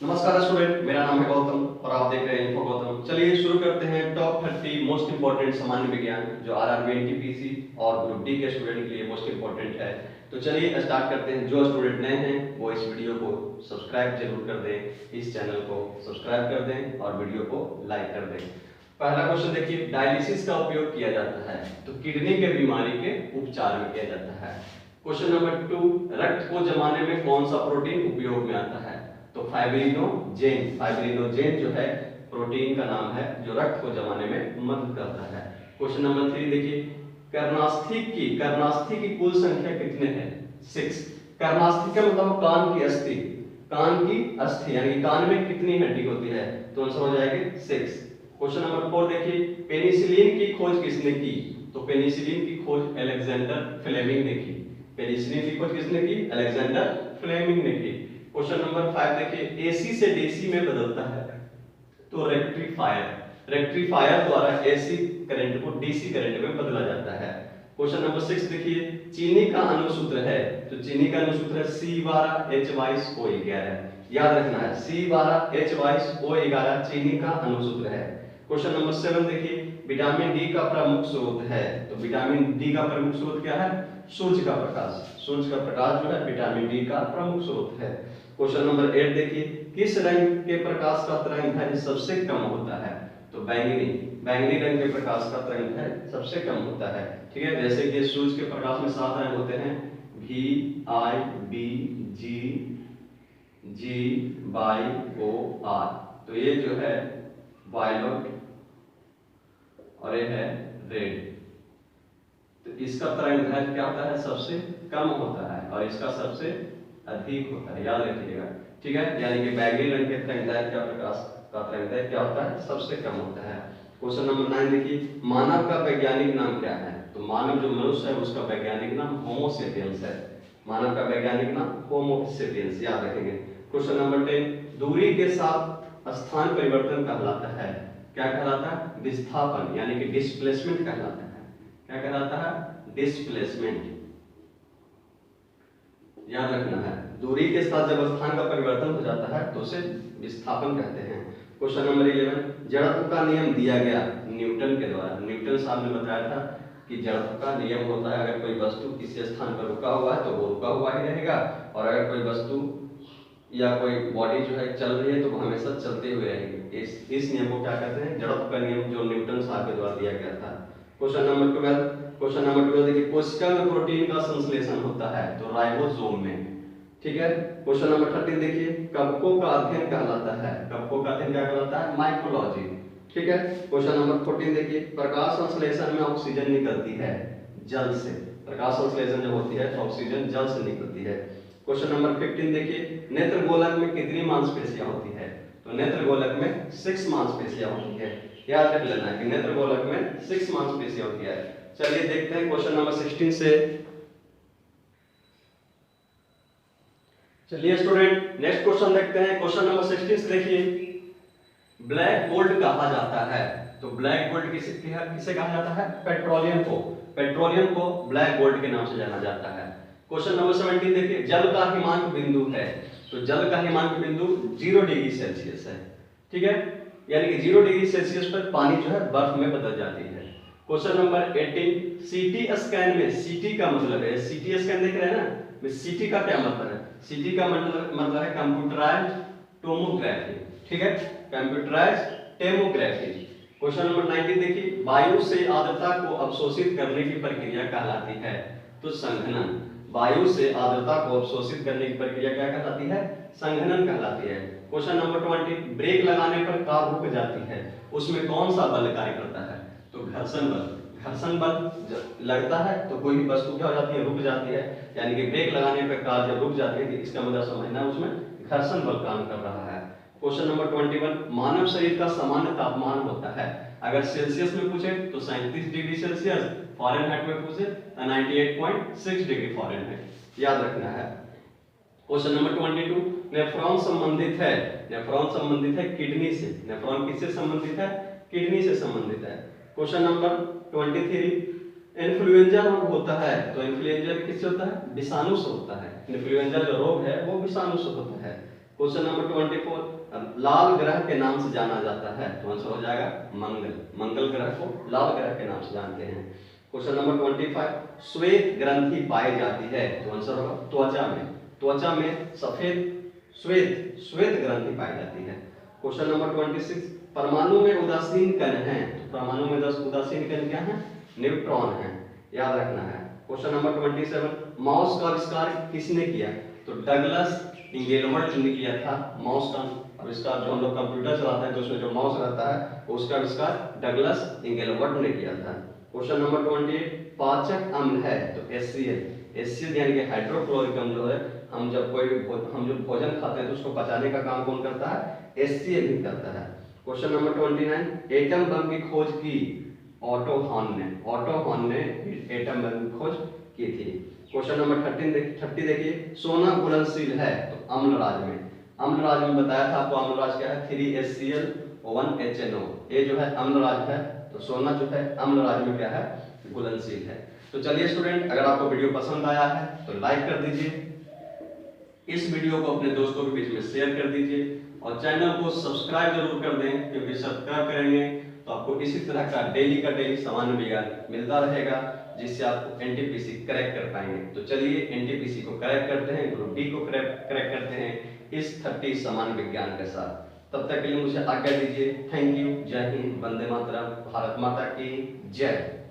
नमस्कार स्टूडेंट, मेरा नाम है गौतम और आप देख रहे हैं इन्फो गौतम। चलिए शुरू करते हैं टॉप 30 मोस्ट इंपॉर्टेंट सामान्य विज्ञान जो आरआरबी, एनटीपीसी और ग्रुप डी के स्टूडेंट के लिए मोस्ट इंपॉर्टेंट है। तो चलिए स्टार्ट करते हैं। जो स्टूडेंट नए हैं वो इस वीडियो को सब्सक्राइब जरूर कर दें, इस चैनल को सब्सक्राइब कर दें और वीडियो को लाइक कर दें। पहला क्वेश्चन देखिए, डायलिसिस का उपयोग किया जाता है तो किडनी के बीमारी के उपचार में किया जाता है। क्वेश्चन नंबर 2, रक्त को जमाने में कौन सा प्रोटीन उपयोग में आता है? तो फाइब्रिनोजेन। फाइब्रिनोजेन जो है प्रोटीन का नाम है जो रक्त को जमाने में मदद करता है। क्वेश्चन नंबर 3 देखिए, कर्णास्थि की कुल संख्या कितने हैं? 6। कर्णास्थि का मतलब कान की अस्थि, कान की अस्थि यानी कान में कितनी हड्डी होती है? तो आंसर हो जाएगा 6। क्वेश्चन नंबर 4 देखिए, पेनिसिलिन की खोज किसने की? तो पेनिसिलिन की खोज अलेक्जेंडर फ्लेमिंग ने की। पेनिसिलिन की खोज किसने की? अलेक्जेंडर फ्लेमिंग ने की। क्वेश्चन नंबर 5 देखिए, एसी से डीसी में बदलता है तो रेक्टिफायर। रेक्टिफायर द्वारा एसी करंट को डीसी करंट में बदला जाता है। क्वेश्चन नंबर 6 देखिए, चीनी का अणुसूत्र है तो चीनी का अणुसूत्र है C12H22O11। याद रखना है C12H22O11 चीनी का अणुसूत्र है। क्वेश्चन नंबर 7 देखिए, विटामिन डी का प्रमुख स्रोत है तो विटामिन डी का प्रमुख स्रोत क्या है? सूर्य का प्रकाश। सूर्य का प्रकाश जो है विटामिन डी का प्रमुख स्रोत है। क्वेश्चन नंबर 8 देखिए, किस रंग के प्रकाश का तरंग सबसे कम होता है? तो बैंगनी। बैंगनी रंग के प्रकाश का तरंग सबसे कम होता है। ठीक है, जैसे कि सूर्य के प्रकाश में 7 रंग होते हैं, VIBGGBIOR। तो ये जो है वायलेट और ये है रेड। तो इसका तरंग क्या होता है? सबसे कम होता है और इसका सबसे अधिक होता है, याद रखिएगा। ठीक है, यानी कि बैंगनी रंग के तरंग क्या प्रकाश का तरंग क्या होता है? सबसे कम होता है। क्वेश्चन नंबर 9 देखिए, मानव का वैज्ञानिक नाम क्या है? तो मानव जो मनुष्य है उसका वैज्ञानिक नाम होमो सेपियंस है। मानव का वैज्ञानिक नाम होमो सेपियंस, याद रखेंगे। क्वेश्चन नंबर 10, दूरी के साथ स्थान परिवर्तन कहलाता है। क्या कहलाता है? विस्थापन यानी कि डिस्प्लेसमेंट कहलाता है। क्या कहलाता है? डिस्प्लेसमेंट, याद रखना है। दूरी के साथ जब स्थान का परिवर्तन हो जाता है तो उसे विस्थापन कहते हैं। क्वेश्चन नंबर 11, जड़त्व का नियम दिया गया न्यूटन के द्वारा। न्यूटन साहब ने बताया था कि जड़त्व का नियम होता है, अगर कोई वस्तु किसी स्थान पर रुका हुआ है तो वो रुका हुआ ही रहेगा, और अगर कोई वस्तु या कोई बॉडी जो है चल रही है तो वो हमेशा चलते हुए रहेगी। इस नियम को क्या कहते हैं? जड़त्व का नियम, जो न्यूटन साहब के द्वारा दिया गया था। क्वेश्चन नंबर 12 देखिए, कोशिका में प्रोटीन का संश्लेषण होता है तो राइबोसोम में। ठीक है, क्वेश्चन नंबर 13 देखिए, कवकों का अध्ययन कहलाता है। कवकों का अध्ययन क्या कहलाता है? माइकोलॉजी। ठीक है, क्वेश्चन नंबर 14 देखिए, प्रकाश संश्लेषण में ऑक्सीजन निकलती है जल से। प्रकाश संश्लेषण जब होती है तो ऑक्सीजन जल से निकलती है। क्वेश्चन नंबर 15 देखिए, नेत्र गोलक में कितनी मांसपेशियां होती है? तो नेत्र गोलक में 6 मांसपेशियां होती है। याद रख लेना है कि नेत्र गोलक में 6 मांसपेशियां होती है। चलिए देखते हैं क्वेश्चन नंबर 16 से। चलिए स्टूडेंट नेक्स्ट क्वेश्चन देखते हैं। क्वेश्चन नंबर 16 से देखिए, ब्लैक गोल्ड कहा जाता है तो ब्लैक गोल्ड किसे कहा जाता है? पेट्रोलियम को। पेट्रोलियम को ब्लैक गोल्ड के नाम से जाना जाता है। क्वेश्चन नंबर 17 देखिए, जल का हिमांक बिंदु है तो जल का हिमांक बिंदु 0 डिग्री सेल्सियस है। ठीक है, यानी कि 0 डिग्री सेल्सियस पर पानी जो है बर्फ में बदल जाती है। क्वेश्चन नंबर 18, सीटी स्कैन में, सीटी का मतलब है, सीटी स्कैन देख रहे हैं ना, सीटी का क्या मतलब है? सीटी का मतलब है कंप्यूटराइज्ड टोमोग्राफी। ठीक है, कंप्यूटराइज्ड टोमोग्राफी। क्वेश्चन नंबर 19 देखिए, वायु से आर्द्रता को अवशोषित करने की प्रक्रिया कहलाती है तो संघनन। वायु से आर्द्रता को अवशोषित करने की प्रक्रिया क्या कहलाती है? संघनन कहलाती है। क्वेश्चन नंबर 20, ब्रेक लगाने पर कार रुक जाती है, उसमें कौन सा बल कार्य करता है? तो घर्षण बल। घर्षण बल लगता है तो कोई भी वस्तु क्या हो जाती है? रुक जाती है। यानी कि ब्रेक लगाने पर कार जब रुक जाती है तो इसका मतलब समझना है उसमें घर्षण बल काम कर रहा है। क्वेश्चन नंबर 21, मानव शरीर का सामान्य तापमान होता है, अगर सेल्सियस में पूछे तो 37 डिग्री सेल्सियस, फ़ारेनहाइट में पूछे तो 98.6 डिग्री फ़ारेनहाइट, याद रखना है। क्वेश्चन नंबर 22, नेफ्रॉन संबंधित है, नेफ्रॉन संबंधित है किडनी से। नेफ्रॉन किससे संबंधित है? किडनी से संबंधित है। क्वेश्चन नंबर 23, इन्फ्लुएंजा रोग होता है तो इन्फ्लुएंजा किससे होता है? विषाणु से होता है। इन्फ्लुएंजा जो रोग है वो विषाणु से होता है। क्वेश्चन नंबर 24, लाल ग्रह के नाम से जाना जाता है, तो आंसर हो जाएगा मंगल। मंगल ग्रह को लाल ग्रह के नाम से जानते हैं। क्वेश्चन नंबर 25, श्वेत ग्रंथि पाई जाती है, तो आंसर होगा त्वचा में। त्वचा में सफेद श्वेत श्वेत ग्रंथि पाई जाती है। क्वेश्चन नंबर 26, परमाणु में उदासीन कण हैं, तो परमाणु में उदासीन कण क्या है? न्यूट्रॉन है, याद रखना है। क्वेश्चन नंबर 27, माउस का आविष्कार किसने किया? तो डगलस इंगेलवर्ट ने किया था। माउस का आविष्कार, जो हम लोग कंप्यूटर चलाते हैं तो उसमें जो माउस रहता है उसका आविष्कार डगलस इंगेलवर्ट ने किया था। क्वेश्चन नंबर 28, पाचक अम्ल है, तो HCl। HCl यानी कि हाइड्रोक्लोरिक अम्ल जो है, हम जब भोजन खाते हैं तो उसको पचाने का काम कौन करता है? HCl ही करता है। क्वेश्चन नंबर 29, एटम बम की खोज की ऑटो हॉर्न ने। ऑटो हॉर्न ने एटम बम की खोज की थी। क्वेश्चन नंबर 30 देखिए, सोना घुलनशील है, तो अम्लराज में। अम्लराज में बताया था आपको, अम्लराज क्या है? 3HCl 1HNO। ये जो है अम्लराज है, तो सोना जो है अम्लराज में क्या है? घुलनशील है। तो चलिए स्टूडेंट, अगर आपको वीडियो पसंद आया है तो लाइक कर दीजिए, इस वीडियो को अपने दोस्तों के बीच में शेयर कर दीजिए और चैनल को सब्सक्राइब जरूर कर दें, क्योंकि सब्सक्राइब करेंगे तो आपको इसी तरह का डेली सामान्य विज्ञान मिलता रहेगा, जिससे आप NTPC क्रैक कर पाएंगे। तो चलिए NTPC को क्रैक करते हैं, ग्रुप D को क्रैक करते हैं इस 30 सामान्य विज्ञान के साथ। तब तक के लिए मुझे आज्ञा दीजिए। Thank you. जय हिंद, वंदे मातरम, भारत माता की जय।